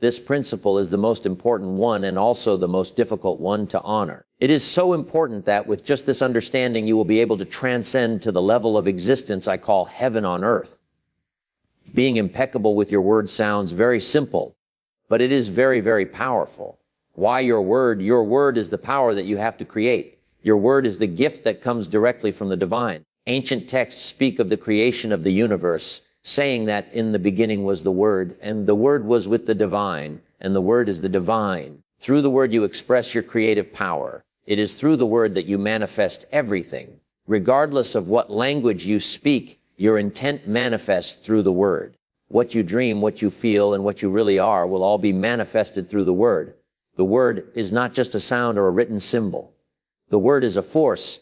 This principle is the most important one and also the most difficult one to honor. It is so important that with just this understanding, you will be able to transcend to the level of existence I call heaven on earth. Being impeccable with your word sounds very simple, but it is very, very powerful. Why your word? Your word is the power that you have to create. Your word is the gift that comes directly from the divine. Ancient texts speak of the creation of the universe, saying that in the beginning was the Word, and the Word was with the divine, and the Word is the divine. Through the Word you express your creative power. It is through the Word that you manifest everything. Regardless of what language you speak, your intent manifests through the Word. What you dream, what you feel, and what you really are will all be manifested through the Word. The Word is not just a sound or a written symbol. The Word is a force.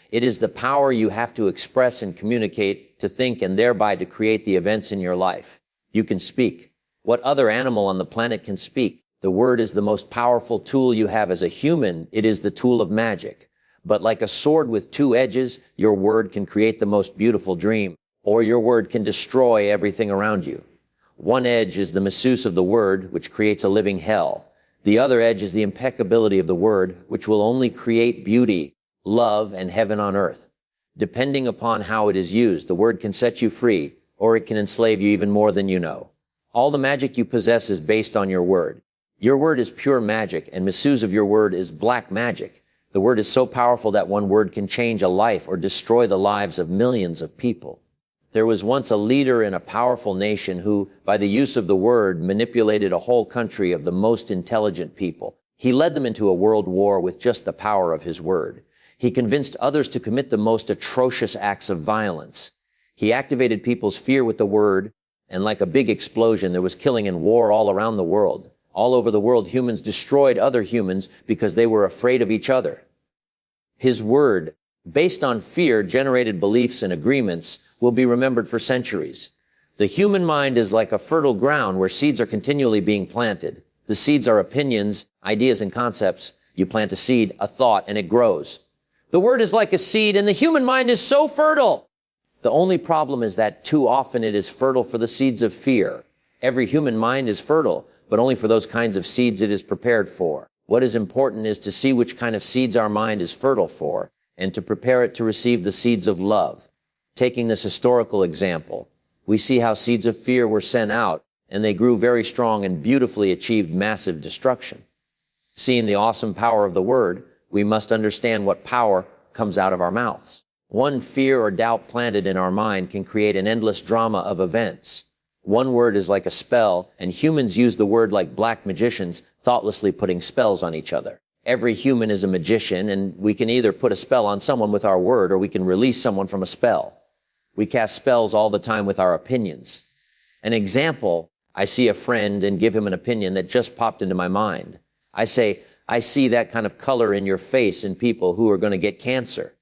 It is the power you have to express and communicate, to think, and thereby to create the events in your life. You can speak. What other animal on the planet can speak? The word is the most powerful tool you have as a human. It is the tool of magic. But like a sword with two edges, your word can create the most beautiful dream, or your word can destroy everything around you. One edge is the misuse of the word, which creates a living hell. The other edge is the impeccability of the word, which will only create beauty, love, and heaven on earth. Depending upon how it is used, the word can set you free, or it can enslave you even more than you know. All the magic you possess is based on your word. Your word is pure magic, and misuse of your word is black magic. The word is so powerful that one word can change a life or destroy the lives of millions of people. There was once a leader in a powerful nation who, by the use of the word, manipulated a whole country of the most intelligent people. He led them into a world war with just the power of his word. He convinced others to commit the most atrocious acts of violence. He activated people's fear with the word, and like a big explosion, there was killing and war all around the world. All over the world, humans destroyed other humans because they were afraid of each other. His word, based on fear-generated beliefs and agreements, will be remembered for centuries. The human mind is like a fertile ground where seeds are continually being planted. The seeds are opinions, ideas, and concepts. You plant a seed, a thought, and it grows. The word is like a seed, and the human mind is so fertile. The only problem is that too often it is fertile for the seeds of fear. Every human mind is fertile, but only for those kinds of seeds it is prepared for. What is important is to see which kind of seeds our mind is fertile for, and to prepare it to receive the seeds of love. Taking this historical example, we see how seeds of fear were sent out, and they grew very strong and beautifully achieved massive destruction. Seeing the awesome power of the word, we must understand what power comes out of our mouths. One fear or doubt planted in our mind can create an endless drama of events. One word is like a spell, and humans use the word like black magicians, thoughtlessly putting spells on each other. Every human is a magician, and we can either put a spell on someone with our word, or we can release someone from a spell. We cast spells all the time with our opinions. An example, I see a friend and give him an opinion that just popped into my mind. I say, I see that kind of color in your face in people who are going to get cancer.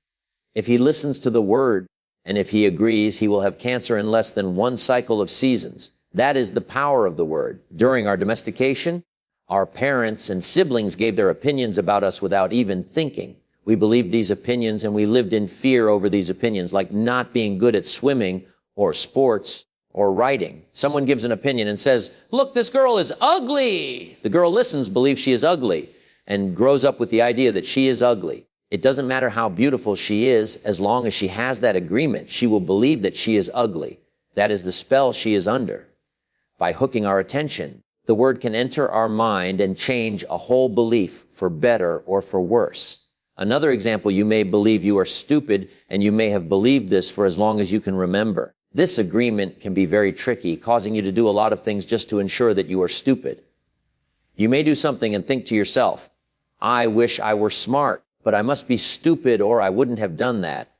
If he listens to the word, and if he agrees, he will have cancer in less than one cycle of seasons. That is the power of the word. During our domestication, our parents and siblings gave their opinions about us without even thinking. We believed these opinions, and we lived in fear over these opinions, like not being good at swimming or sports or writing. Someone gives an opinion and says, look, this girl is ugly. The girl listens, believes she is ugly, and grows up with the idea that she is ugly. It doesn't matter how beautiful she is, as long as she has that agreement, she will believe that she is ugly. That is the spell she is under. By hooking our attention, the word can enter our mind and change a whole belief for better or for worse. Another example, you may believe you are stupid, and you may have believed this for as long as you can remember. This agreement can be very tricky, causing you to do a lot of things just to ensure that you are stupid. You may do something and think to yourself, I wish I were smart, but I must be stupid or I wouldn't have done that.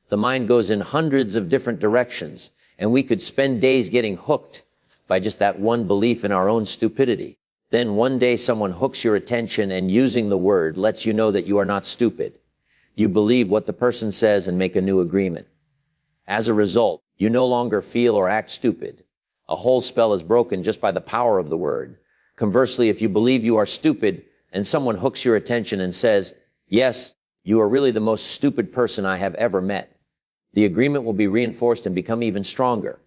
The mind goes in hundreds of different directions, and we could spend days getting hooked by just that one belief in our own stupidity. Then one day someone hooks your attention and, using the word, lets you know that you are not stupid. You believe what the person says and make a new agreement. As a result, you no longer feel or act stupid. A whole spell is broken just by the power of the word. Conversely, if you believe you are stupid and someone hooks your attention and says, yes, you are really the most stupid person I have ever met, the agreement will be reinforced and become even stronger.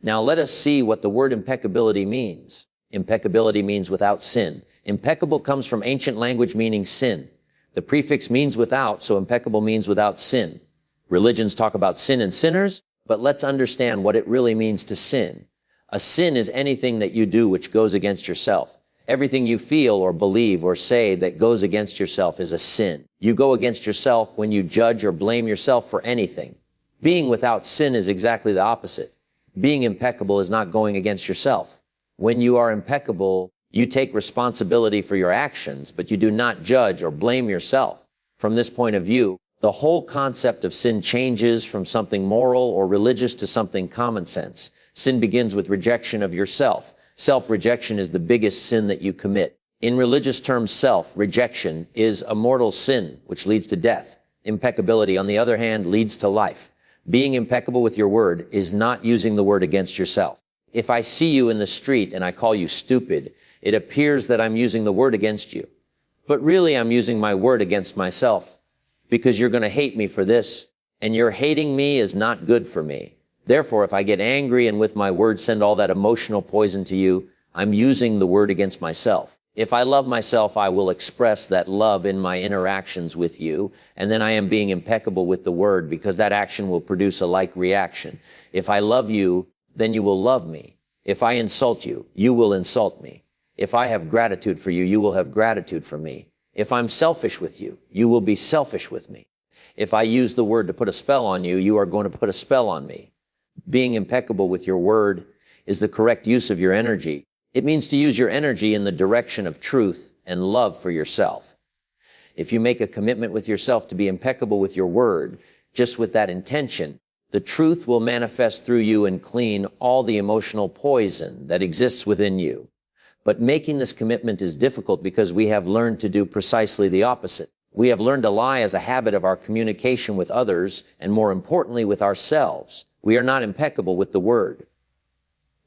Now let us see what the word impeccability means. Impeccability means without sin. Impeccable comes from ancient language meaning sin. The prefix means without, so impeccable means without sin. Religions talk about sin and sinners, but let's understand what it really means to sin. A sin is anything that you do which goes against yourself. Everything you feel or believe or say that goes against yourself is a sin. You go against yourself when you judge or blame yourself for anything. Being without sin is exactly the opposite. Being impeccable is not going against yourself. When you are impeccable, you take responsibility for your actions, but you do not judge or blame yourself. From this point of view, the whole concept of sin changes from something moral or religious to something common sense. Sin begins with rejection of yourself. Self-rejection is the biggest sin that you commit. In religious terms, self-rejection is a mortal sin, which leads to death. Impeccability, on the other hand, leads to life. Being impeccable with your word is not using the word against yourself. If I see you in the street and I call you stupid, it appears that I'm using the word against you. But really, I'm using my word against myself, because you're going to hate me for this, and your hating me is not good for me. Therefore, if I get angry and with my word send all that emotional poison to you, I'm using the word against myself. If I love myself, I will express that love in my interactions with you, and then I am being impeccable with the word, because that action will produce a like reaction. If I love you, then you will love me. If I insult you, you will insult me. If I have gratitude for you, you will have gratitude for me. If I'm selfish with you, you will be selfish with me. If I use the word to put a spell on you, you are going to put a spell on me. Being impeccable with your word is the correct use of your energy. It means to use your energy in the direction of truth and love for yourself. If you make a commitment with yourself to be impeccable with your word, just with that intention, the truth will manifest through you and clean all the emotional poison that exists within you. But making this commitment is difficult because we have learned to do precisely the opposite. We have learned to lie as a habit of our communication with others, and more importantly, with ourselves. We are not impeccable with the word.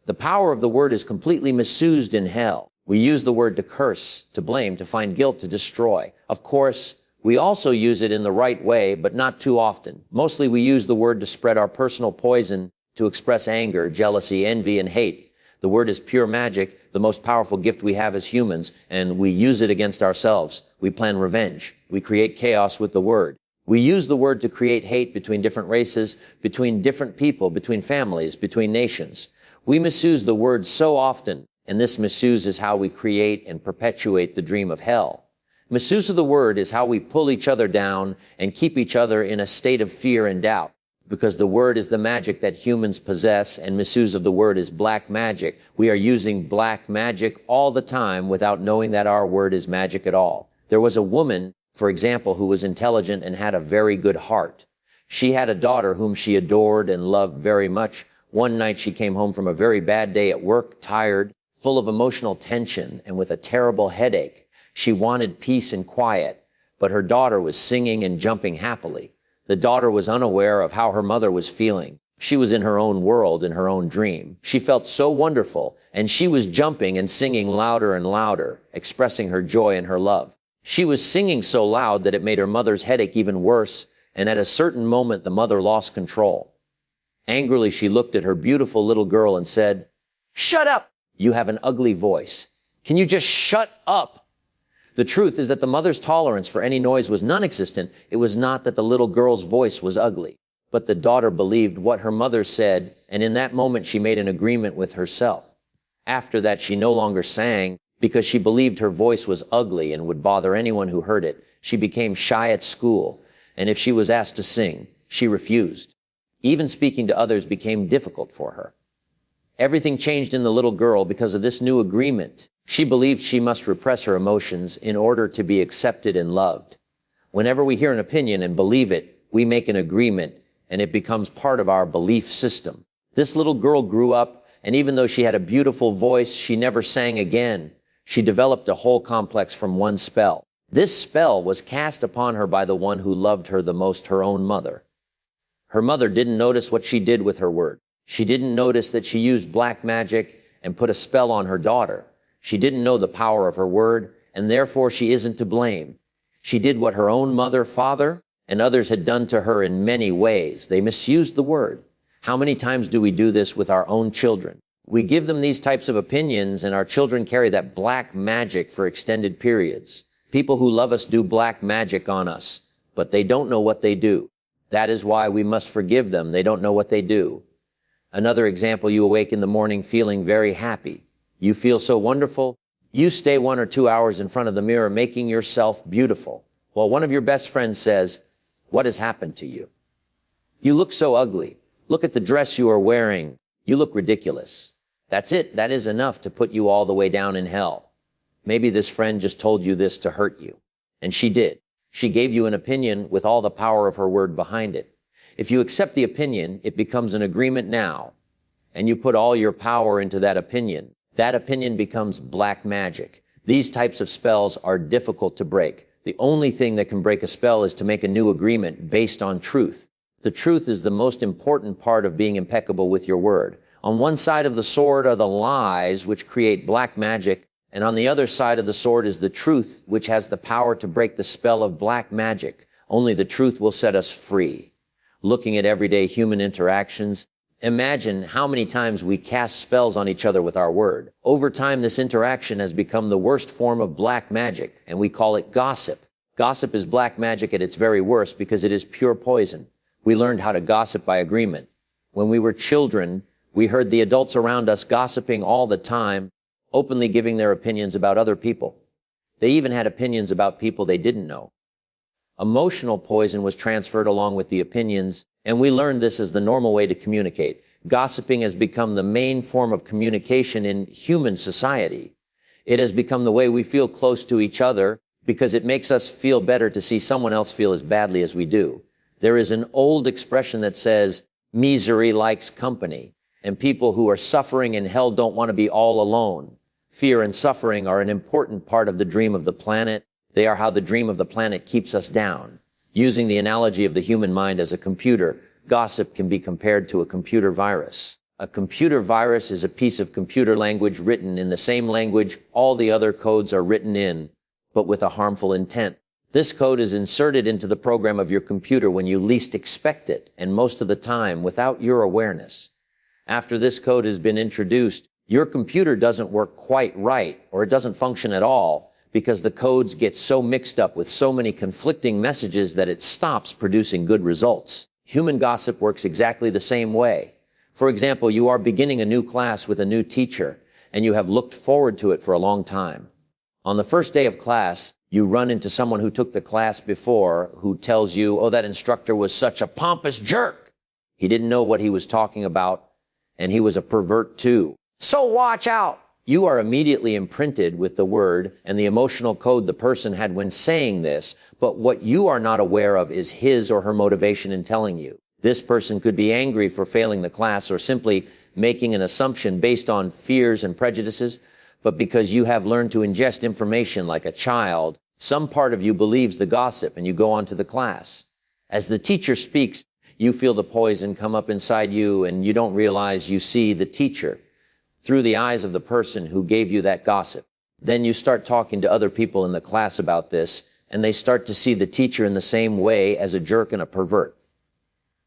The power of the word is completely misused in hell. We use the word to curse, to blame, to find guilt, to destroy. Of course, we also use it in the right way, but not too often. Mostly we use the word to spread our personal poison, to express anger, jealousy, envy, and hate. The word is pure magic, the most powerful gift we have as humans, and we use it against ourselves. We plan revenge. We create chaos with the word. We use the word to create hate between different races, between different people, between families, between nations. We misuse the word so often, and this misuse is how we create and perpetuate the dream of hell. Misuse of the word is how we pull each other down and keep each other in a state of fear and doubt, because the word is the magic that humans possess, and misuse of the word is black magic. We are using black magic all the time without knowing that our word is magic at all. There was a woman, for example, who was intelligent and had a very good heart. She had a daughter whom she adored and loved very much. One night she came home from a very bad day at work, tired, full of emotional tension, and with a terrible headache. She wanted peace and quiet, but her daughter was singing and jumping happily. The daughter was unaware of how her mother was feeling. She was in her own world, in her own dream. She felt so wonderful, and she was jumping and singing louder and louder, expressing her joy and her love. She was singing so loud that it made her mother's headache even worse, and at a certain moment the mother lost control. Angrily, she looked at her beautiful little girl and said, "Shut up! You have an ugly voice. Can you just shut up?" The truth is that the mother's tolerance for any noise was non-existent. It was not that the little girl's voice was ugly, but the daughter believed what her mother said, and in that moment she made an agreement with herself. After that, she no longer sang because she believed her voice was ugly and would bother anyone who heard it. She became shy at school, and if she was asked to sing, she refused. Even speaking to others became difficult for her. Everything changed in the little girl because of this new agreement. She believed she must repress her emotions in order to be accepted and loved. Whenever we hear an opinion and believe it, we make an agreement, and it becomes part of our belief system. This little girl grew up, and even though she had a beautiful voice, she never sang again. She developed a whole complex from one spell. This spell was cast upon her by the one who loved her the most, her own mother. Her mother didn't notice what she did with her word. She didn't notice that she used black magic and put a spell on her daughter. She didn't know the power of her word, and therefore she isn't to blame. She did what her own mother, father, and others had done to her in many ways. They misused the word. How many times do we do this with our own children? We give them these types of opinions, and our children carry that black magic for extended periods. People who love us do black magic on us, but they don't know what they do. That is why we must forgive them. They don't know what they do. Another example, you awake in the morning feeling very happy. You feel so wonderful. You stay 1 or 2 hours in front of the mirror making yourself beautiful. Well, one of your best friends says, "What has happened to you? You look so ugly. Look at the dress you are wearing. You look ridiculous." That's it. That is enough to put you all the way down in hell. Maybe this friend just told you this to hurt you. And she did. She gave you an opinion with all the power of her word behind it. If you accept the opinion, it becomes an agreement now. And you put all your power into that opinion. That opinion becomes black magic. These types of spells are difficult to break. The only thing that can break a spell is to make a new agreement based on truth. The truth is the most important part of being impeccable with your word. On one side of the sword are the lies, which create black magic, and on the other side of the sword is the truth, which has the power to break the spell of black magic. Only the truth will set us free. Looking at everyday human interactions, imagine how many times we cast spells on each other with our word. Over time, this interaction has become the worst form of black magic, and we call it gossip. Gossip is black magic at its very worst because it is pure poison. We learned how to gossip by agreement. When we were children, we heard the adults around us gossiping all the time, openly giving their opinions about other people. They even had opinions about people they didn't know. Emotional poison was transferred along with the opinions, and we learned this as the normal way to communicate. Gossiping has become the main form of communication in human society. It has become the way we feel close to each other because it makes us feel better to see someone else feel as badly as we do. There is an old expression that says, "Misery likes company," and people who are suffering in hell don't want to be all alone. Fear and suffering are an important part of the dream of the planet. They are how the dream of the planet keeps us down. Using the analogy of the human mind as a computer, gossip can be compared to a computer virus. A computer virus is a piece of computer language written in the same language all the other codes are written in, but with a harmful intent. This code is inserted into the program of your computer when you least expect it, and most of the time without your awareness. After this code has been introduced, your computer doesn't work quite right, or it doesn't function at all, because the codes get so mixed up with so many conflicting messages that it stops producing good results. Human gossip works exactly the same way. For example, you are beginning a new class with a new teacher, and you have looked forward to it for a long time. On the first day of class, you run into someone who took the class before, who tells you, "Oh, that instructor was such a pompous jerk. He didn't know what he was talking about, and he was a pervert too. So watch out." You are immediately imprinted with the word and the emotional code the person had when saying this, but what you are not aware of is his or her motivation in telling you. This person could be angry for failing the class or simply making an assumption based on fears and prejudices, but because you have learned to ingest information like a child, some part of you believes the gossip and you go on to the class. As the teacher speaks, you feel the poison come up inside you and you don't realize you see the teacher through the eyes of the person who gave you that gossip. Then you start talking to other people in the class about this, and they start to see the teacher in the same way as a jerk and a pervert.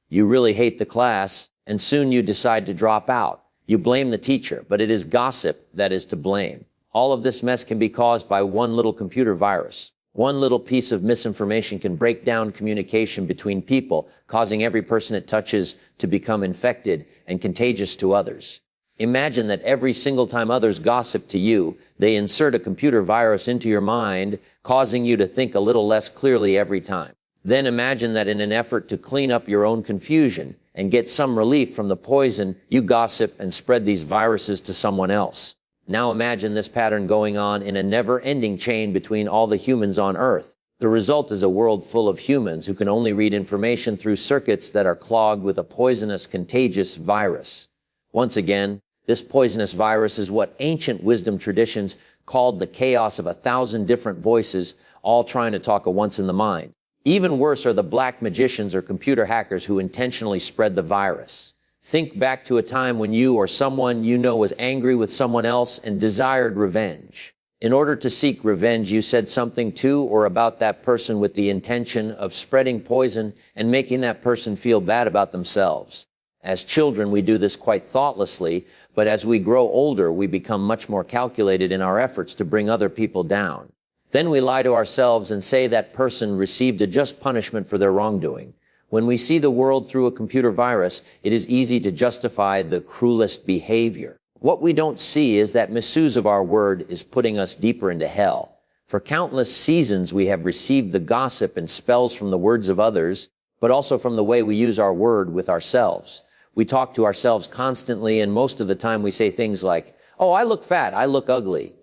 You really hate the class, and soon you decide to drop out. You blame the teacher, but it is gossip that is to blame. All of this mess can be caused by one little computer virus. One little piece of misinformation can break down communication between people, causing every person it touches to become infected and contagious to others. Imagine that every single time others gossip to you, they insert a computer virus into your mind, causing you to think a little less clearly every time. Then imagine that in an effort to clean up your own confusion and get some relief from the poison, you gossip and spread these viruses to someone else. Now imagine this pattern going on in a never-ending chain between all the humans on Earth. The result is a world full of humans who can only read information through circuits that are clogged with a poisonous, contagious virus. Once again, this poisonous virus is what ancient wisdom traditions called the chaos of 1,000 different voices, all trying to talk at once in the mind. Even worse are the black magicians or computer hackers who intentionally spread the virus. Think back to a time when you or someone you know was angry with someone else and desired revenge. In order to seek revenge, you said something to or about that person with the intention of spreading poison and making that person feel bad about themselves. As children, we do this quite thoughtlessly, But as we grow older, we become much more calculated in our efforts to bring other people down. Then we lie to ourselves and say that person received a just punishment for their wrongdoing. When we see the world through a computer virus, it is easy to justify the cruelest behavior. What we don't see is that misuse of our word is putting us deeper into hell. For countless seasons, we have received the gossip and spells from the words of others, but also from the way we use our word with ourselves. We talk to ourselves constantly, and most of the time we say things like, "Oh, I look fat, I look ugly.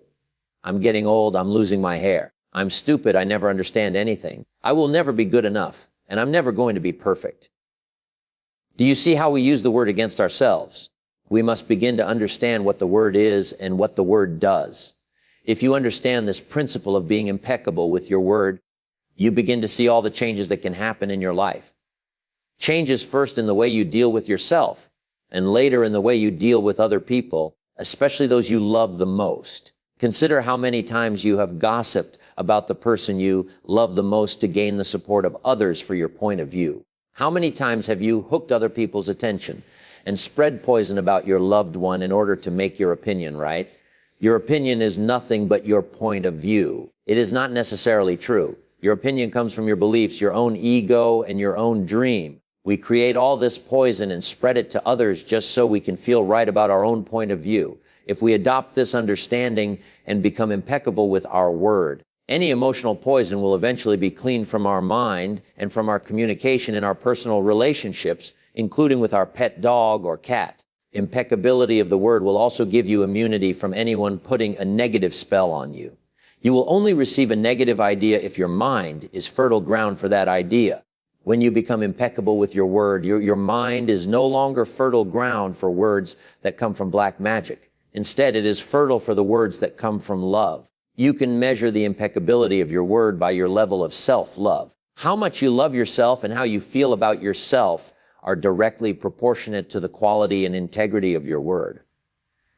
I'm getting old, I'm losing my hair. I'm stupid, I never understand anything. I will never be good enough, and I'm never going to be perfect." Do you see how we use the word against ourselves? We must begin to understand what the word is and what the word does. If you understand this principle of being impeccable with your word, you begin to see all the changes that can happen in your life. Changes first in the way you deal with yourself, and later in the way you deal with other people, especially those you love the most. Consider how many times you have gossiped about the person you love the most to gain the support of others for your point of view. How many times have you hooked other people's attention and spread poison about your loved one in order to make your opinion right? Your opinion is nothing but your point of view. It is not necessarily true. Your opinion comes from your beliefs, your own ego, and your own dream. We create all this poison and spread it to others just so we can feel right about our own point of view. If we adopt this understanding and become impeccable with our word, any emotional poison will eventually be cleaned from our mind and from our communication in our personal relationships, including with our pet dog or cat. Impeccability of the word will also give you immunity from anyone putting a negative spell on you. You will only receive a negative idea if your mind is fertile ground for that idea. When you become impeccable with your word, your mind is no longer fertile ground for words that come from black magic. Instead, it is fertile for the words that come from love. You can measure the impeccability of your word by your level of self-love. How much you love yourself and how you feel about yourself are directly proportionate to the quality and integrity of your word.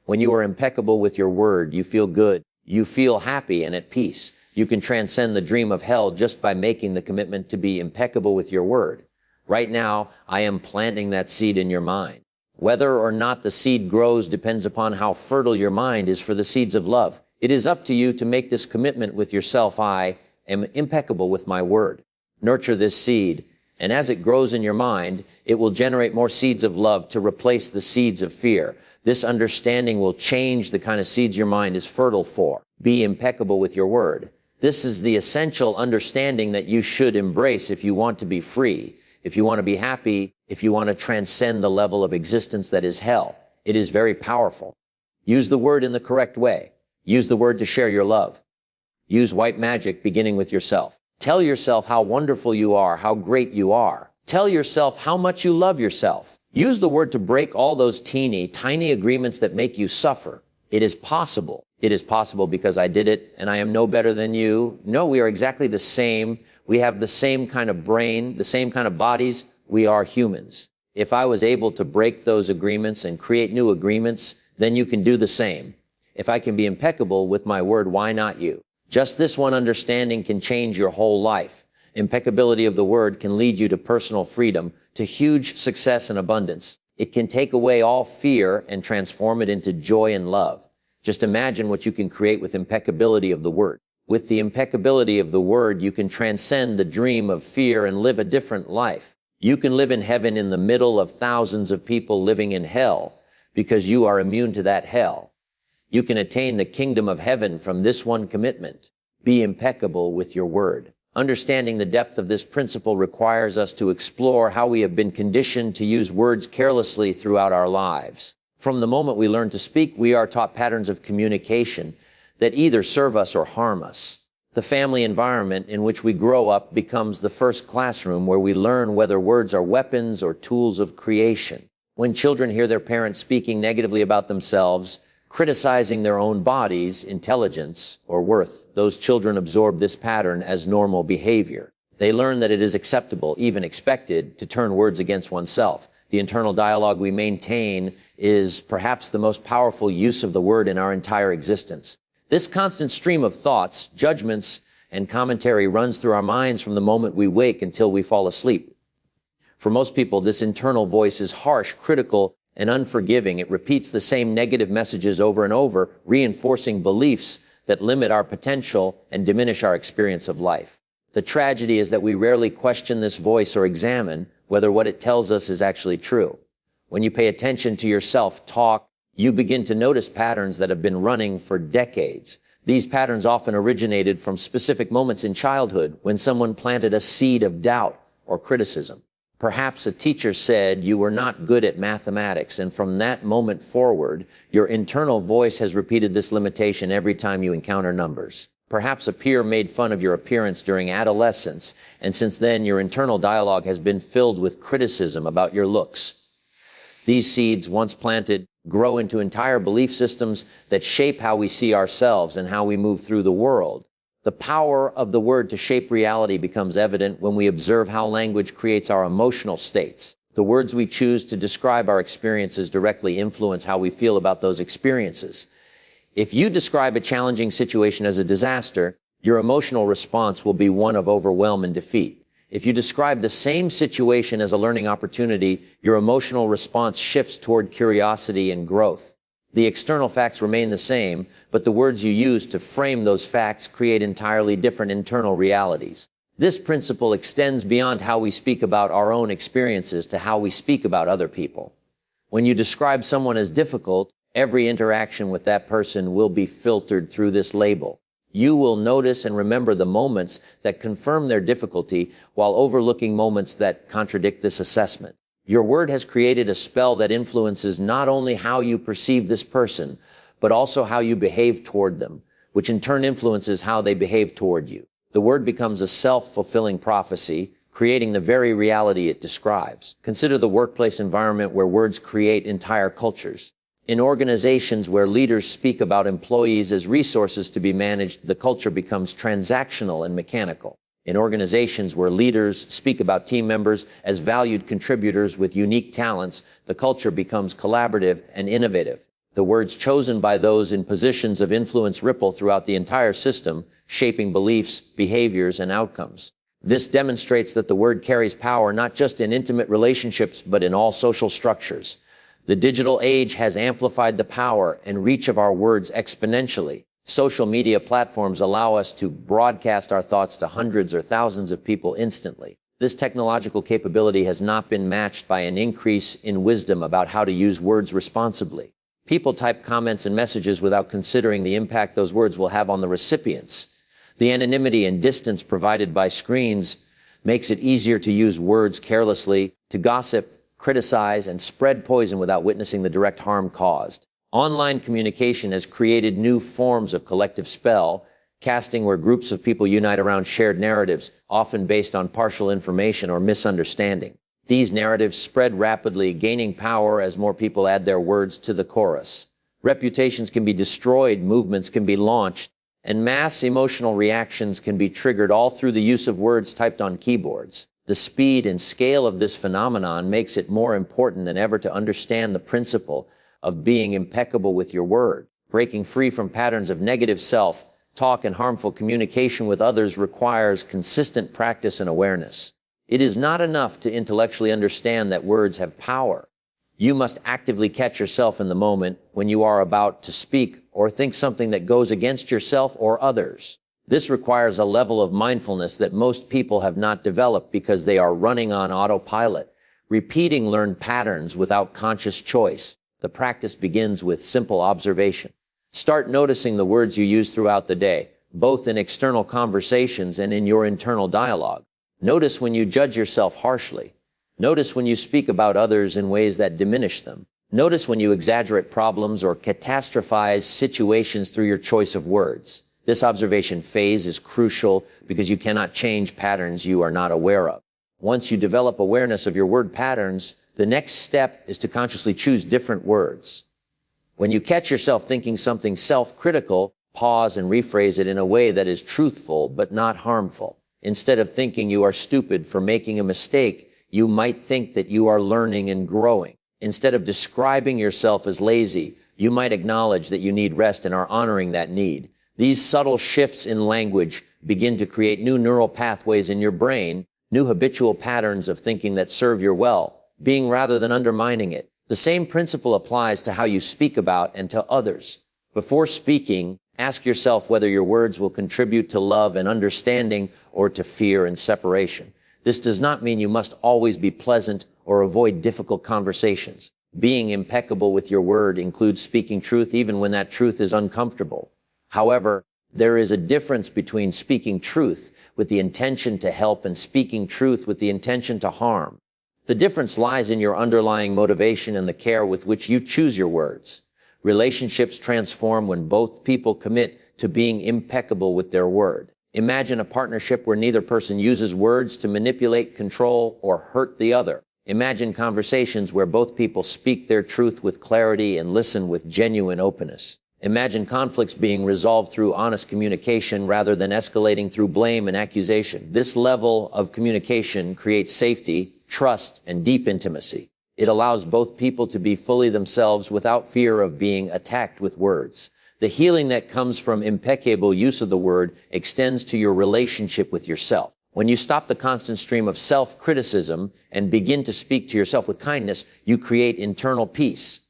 When you are impeccable with your word, you feel good. You feel happy and at peace. You can transcend the dream of hell just by making the commitment to be impeccable with your word. Right now, I am planting that seed in your mind. Whether or not the seed grows depends upon how fertile your mind is for the seeds of love. It is up to you to make this commitment with yourself. I am impeccable with my word. Nurture this seed, and as it grows in your mind, it will generate more seeds of love to replace the seeds of fear. This understanding will change the kind of seeds your mind is fertile for. Be impeccable with your word. This is the essential understanding that you should embrace if you want to be free, if you want to be happy, if you want to transcend the level of existence that is hell. It is very powerful. Use the word in the correct way. Use the word to share your love. Use white magic beginning with yourself. Tell yourself how wonderful you are, how great you are. Tell yourself how much you love yourself. Use the word to break all those teeny, tiny agreements that make you suffer. It is possible. It is possible because I did it and I am no better than you. No, we are exactly the same. We have the same kind of brain, the same kind of bodies. We are humans. If I was able to break those agreements and create new agreements, then you can do the same. If I can be impeccable with my word, why not you? Just this one understanding can change your whole life. Impeccability of the word can lead you to personal freedom, to huge success and abundance. It can take away all fear and transform it into joy and love. Just imagine what you can create with impeccability of the word. With the impeccability of the word, you can transcend the dream of fear and live a different life. You can live in heaven in the middle of thousands of people living in hell because you are immune to that hell. You can attain the kingdom of heaven from this one commitment. Be impeccable with your word. Understanding the depth of this principle requires us to explore how we have been conditioned to use words carelessly throughout our lives. From the moment we learn to speak, we are taught patterns of communication that either serve us or harm us. The family environment in which we grow up becomes the first classroom where we learn whether words are weapons or tools of creation. When children hear their parents speaking negatively about themselves, criticizing their own bodies, intelligence, or worth, those children absorb this pattern as normal behavior. They learn that it is acceptable, even expected, to turn words against oneself. The internal dialogue we maintain is perhaps the most powerful use of the word in our entire existence. This constant stream of thoughts, judgments, and commentary runs through our minds from the moment we wake until we fall asleep. For most people, this internal voice is harsh, critical, and unforgiving. It repeats the same negative messages over and over, reinforcing beliefs that limit our potential and diminish our experience of life. The tragedy is that we rarely question this voice or examine whether what it tells us is actually true. When you pay attention to your self-talk, you begin to notice patterns that have been running for decades. These patterns often originated from specific moments in childhood when someone planted a seed of doubt or criticism. Perhaps a teacher said you were not good at mathematics, and from that moment forward, your internal voice has repeated this limitation every time you encounter numbers. Perhaps a peer made fun of your appearance during adolescence, and since then your internal dialogue has been filled with criticism about your looks. These seeds, once planted, grow into entire belief systems that shape how we see ourselves and how we move through the world. The power of the word to shape reality becomes evident when we observe how language creates our emotional states. The words we choose to describe our experiences directly influence how we feel about those experiences. If you describe a challenging situation as a disaster, your emotional response will be one of overwhelm and defeat. If you describe the same situation as a learning opportunity, your emotional response shifts toward curiosity and growth. The external facts remain the same, but the words you use to frame those facts create entirely different internal realities. This principle extends beyond how we speak about our own experiences to how we speak about other people. When you describe someone as difficult, every interaction with that person will be filtered through this label. You will notice and remember the moments that confirm their difficulty while overlooking moments that contradict this assessment. Your word has created a spell that influences not only how you perceive this person, but also how you behave toward them, which in turn influences how they behave toward you. The word becomes a self-fulfilling prophecy, creating the very reality it describes. Consider the workplace environment where words create entire cultures. In organizations where leaders speak about employees as resources to be managed, the culture becomes transactional and mechanical. In organizations where leaders speak about team members as valued contributors with unique talents, the culture becomes collaborative and innovative. The words chosen by those in positions of influence ripple throughout the entire system, shaping beliefs, behaviors, and outcomes. This demonstrates that the word carries power not just in intimate relationships, but in all social structures. The digital age has amplified the power and reach of our words exponentially. Social media platforms allow us to broadcast our thoughts to hundreds or thousands of people instantly. This technological capability has not been matched by an increase in wisdom about how to use words responsibly. People type comments and messages without considering the impact those words will have on the recipients. The anonymity and distance provided by screens makes it easier to use words carelessly, to gossip, criticize, and spread poison without witnessing the direct harm caused. Online communication has created new forms of collective spell casting where groups of people unite around shared narratives, often based on partial information or misunderstanding. These narratives spread rapidly, gaining power as more people add their words to the chorus. Reputations can be destroyed, movements can be launched, and mass emotional reactions can be triggered all through the use of words typed on keyboards. The speed and scale of this phenomenon makes it more important than ever to understand the principle of being impeccable with your word. Breaking free from patterns of negative self-talk and harmful communication with others requires consistent practice and awareness. It is not enough to intellectually understand that words have power. You must actively catch yourself in the moment when you are about to speak or think something that goes against yourself or others. This requires a level of mindfulness that most people have not developed because they are running on autopilot, repeating learned patterns without conscious choice. The practice begins with simple observation. Start noticing the words you use throughout the day, both in external conversations and in your internal dialogue. Notice when you judge yourself harshly. Notice when you speak about others in ways that diminish them. Notice when you exaggerate problems or catastrophize situations through your choice of words. This observation phase is crucial because you cannot change patterns you are not aware of. Once you develop awareness of your word patterns, the next step is to consciously choose different words. When you catch yourself thinking something self-critical, pause and rephrase it in a way that is truthful but not harmful. Instead of thinking you are stupid for making a mistake, you might think that you are learning and growing. Instead of describing yourself as lazy, you might acknowledge that you need rest and are honoring that need. These subtle shifts in language begin to create new neural pathways in your brain, new habitual patterns of thinking that serve your well-being rather than undermining it. The same principle applies to how you speak about and to others. Before speaking, ask yourself whether your words will contribute to love and understanding or to fear and separation. This does not mean you must always be pleasant or avoid difficult conversations. Being impeccable with your word includes speaking truth even when that truth is uncomfortable. However, there is a difference between speaking truth with the intention to help and speaking truth with the intention to harm. The difference lies in your underlying motivation and the care with which you choose your words. Relationships transform when both people commit to being impeccable with their word. Imagine a partnership where neither person uses words to manipulate, control, or hurt the other. Imagine conversations where both people speak their truth with clarity and listen with genuine openness. Imagine conflicts being resolved through honest communication rather than escalating through blame and accusation. This level of communication creates safety, trust, and deep intimacy. It allows both people to be fully themselves without fear of being attacked with words. The healing that comes from impeccable use of the word extends to your relationship with yourself. When you stop the constant stream of self-criticism and begin to speak to yourself with kindness, you create internal peace.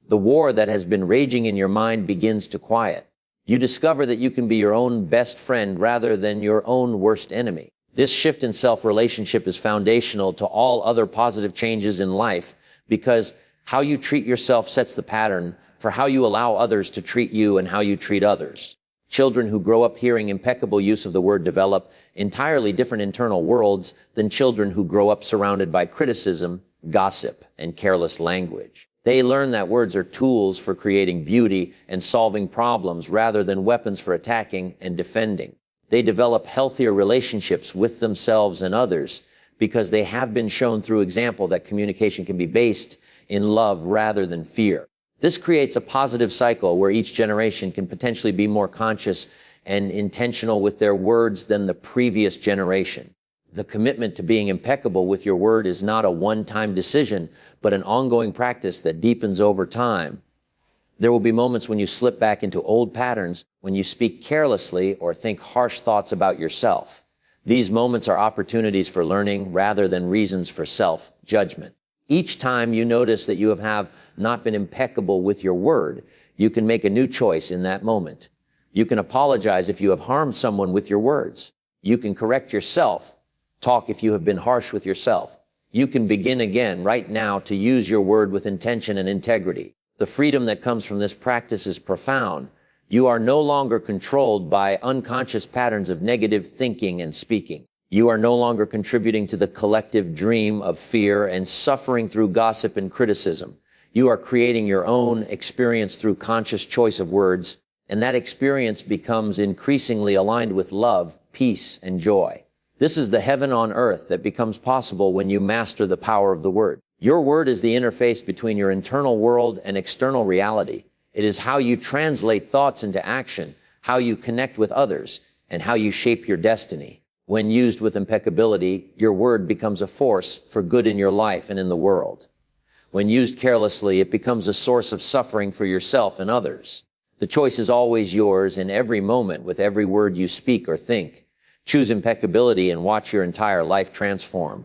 The war that has been raging in your mind begins to quiet. You discover that you can be your own best friend rather than your own worst enemy. This shift in self-relationship is foundational to all other positive changes in life because how you treat yourself sets the pattern for how you allow others to treat you and how you treat others. Children who grow up hearing impeccable use of the word develop entirely different internal worlds than children who grow up surrounded by criticism, gossip, and careless language. They learn that words are tools for creating beauty and solving problems rather than weapons for attacking and defending. They develop healthier relationships with themselves and others because they have been shown through example that communication can be based in love rather than fear. This creates a positive cycle where each generation can potentially be more conscious and intentional with their words than the previous generation. The commitment to being impeccable with your word is not a one-time decision, but an ongoing practice that deepens over time. There will be moments when you slip back into old patterns, when you speak carelessly or think harsh thoughts about yourself. These moments are opportunities for learning rather than reasons for self-judgment. Each time you notice that you have not been impeccable with your word, you can make a new choice in that moment. You can apologize if you have harmed someone with your words. You can correct yourself. Talk if you have been harsh with yourself. You can begin again right now to use your word with intention and integrity. The freedom that comes from this practice is profound. You are no longer controlled by unconscious patterns of negative thinking and speaking. You are no longer contributing to the collective dream of fear and suffering through gossip and criticism. You are creating your own experience through conscious choice of words, and that experience becomes increasingly aligned with love, peace, and joy. This is the heaven on earth that becomes possible when you master the power of the word. Your word is the interface between your internal world and external reality. It is how you translate thoughts into action, how you connect with others, and how you shape your destiny. When used with impeccability, your word becomes a force for good in your life and in the world. When used carelessly, it becomes a source of suffering for yourself and others. The choice is always yours in every moment with every word you speak or think. Choose impeccability and watch your entire life transform.